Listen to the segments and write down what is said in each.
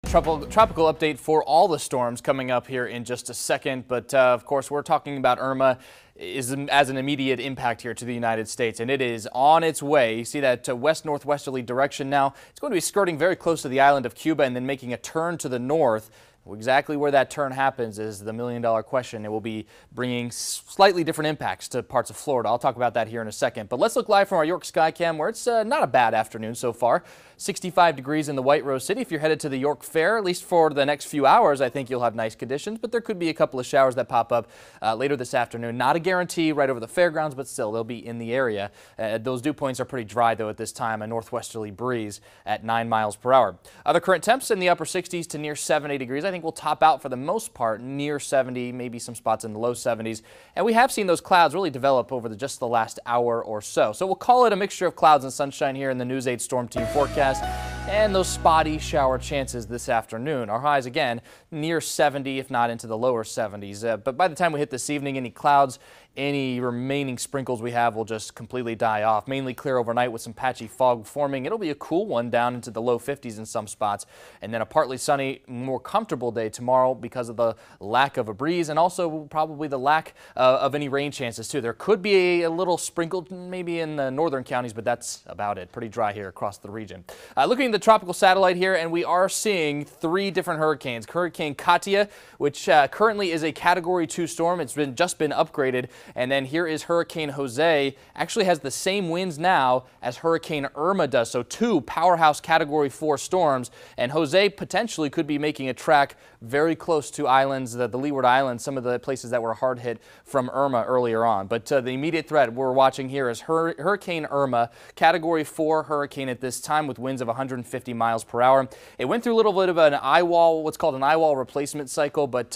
Tropical update for all the storms coming up here in just a second. But of course, we're talking about Irma as an immediate impact here to the United States, and it is on its way. You see that west-northwesterly direction now. It's going to be skirting very close to the island of Cuba and then making a turn to the north. Exactly where that turn happens is the million-dollar question. It will be bringing slightly different impacts to parts of Florida. I'll talk about that here in a second. But let's look live from our York Skycam, where it's not a bad afternoon so far. 65 degrees in the White Rose City. If you're headed to the York Fair, at least for the next few hours, I think you'll have nice conditions. But there could be a couple of showers that pop up later this afternoon. Not a guarantee right over the fairgrounds, but still they'll be in the area. Those dew points are pretty dry though at this time. A northwesterly breeze at 9 miles per hour. Other current temps in the upper 60s to near 70 degrees. I think we'll top out for the most part near 70, maybe some spots in the low 70s. And we have seen those clouds really develop over just the last hour or so. So we'll call it a mixture of clouds and sunshine here in the News 8 Storm Team forecast, and those spotty shower chances this afternoon. Our highs again near 70, if not into the lower 70s. But by the time we hit this evening, any clouds, any remaining sprinkles we have will just completely die off. Mainly clear overnight with some patchy fog forming. It'll be a cool one down into the low 50s in some spots. And then a partly sunny, more comfortable day tomorrow because of the lack of a breeze and also probably the lack of any rain chances too. There could be a little sprinkled maybe in the northern counties, but that's about it. Pretty dry here across the region. Looking at the tropical satellite here, and we are seeing 3 different hurricanes. Hurricane Katia, which currently is a Category 2 storm. It's just been upgraded. And then here is Hurricane Jose. Actually has the same winds now as Hurricane Irma does. So 2 powerhouse Category 4 storms. And Jose potentially could be making a track very close to islands, the Leeward Islands, some of the places that were hard hit from Irma earlier on. But the immediate threat we're watching here is Hurricane Irma, Category 4 hurricane at this time with winds of 150 miles per hour. It went through a little bit of an eye wall, what's called an eye wall replacement cycle, but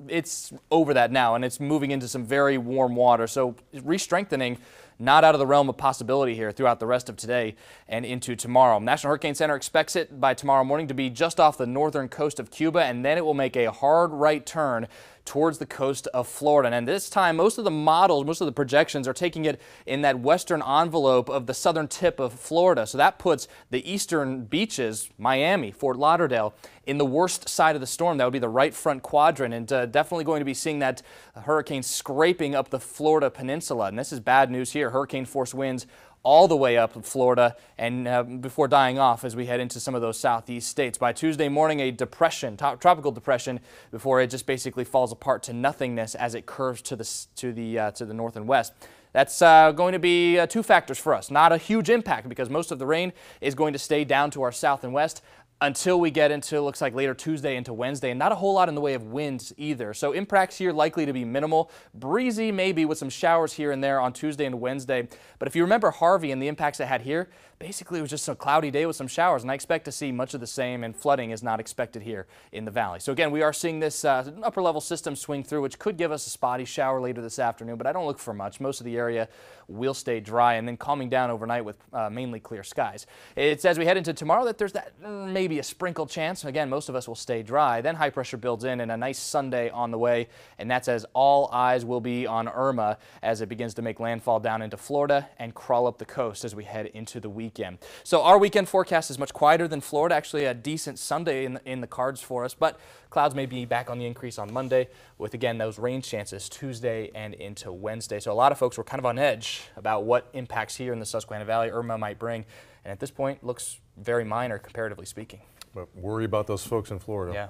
it's over that now, and it's moving into some very warm water. So re-strengthening, not out of the realm of possibility here throughout the rest of today and into tomorrow. National Hurricane Center expects it by tomorrow morning to be just off the northern coast of Cuba, and then it will make a hard right turn towards the coast of Florida. And this time, most of the models, most of the projections are taking it in that western envelope of the southern tip of Florida. So that puts the eastern beaches, Miami, Fort Lauderdale, in the worst side of the storm. That would be the right front quadrant, and definitely going to be seeing that hurricane scraping up the Florida peninsula. And this is bad news here. Hurricane force winds all the way up in Florida and before dying off as we head into some of those southeast states. By Tuesday morning, a depression, tropical depression, before it just basically falls apart to nothingness as it curves to the north and west. That's going to be 2 factors for us. Not a huge impact because most of the rain is going to stay down to our south and west until we get into, looks like, later Tuesday into Wednesday, and not a whole lot in the way of winds either. So impacts here likely to be minimal. Breezy maybe with some showers here and there on Tuesday and Wednesday. But if you remember Harvey and the impacts it had here, basically it was just a cloudy day with some showers, and I expect to see much of the same, and flooding is not expected here in the valley. So again, we are seeing this upper level system swing through, which could give us a spotty shower later this afternoon, but I don't look for much. Most of the area will stay dry and then calming down overnight with mainly clear skies. It's as we head into tomorrow that there's that maybe a sprinkle chance. Again, most of us will stay dry. Then high pressure builds in and a nice Sunday on the way, and that's as all eyes will be on Irma as it begins to make landfall down into Florida and crawl up the coast as we head into the weekend. So our weekend forecast is much quieter than Florida. Actually a decent Sunday in the cards for us, but clouds may be back on the increase on Monday with, again, those rain chances Tuesday and into Wednesday. So a lot of folks were kind of on edge about what impacts here in the Susquehanna Valley Irma might bring, and at this point looks very minor comparatively speaking. But worry about those folks in Florida. Yeah.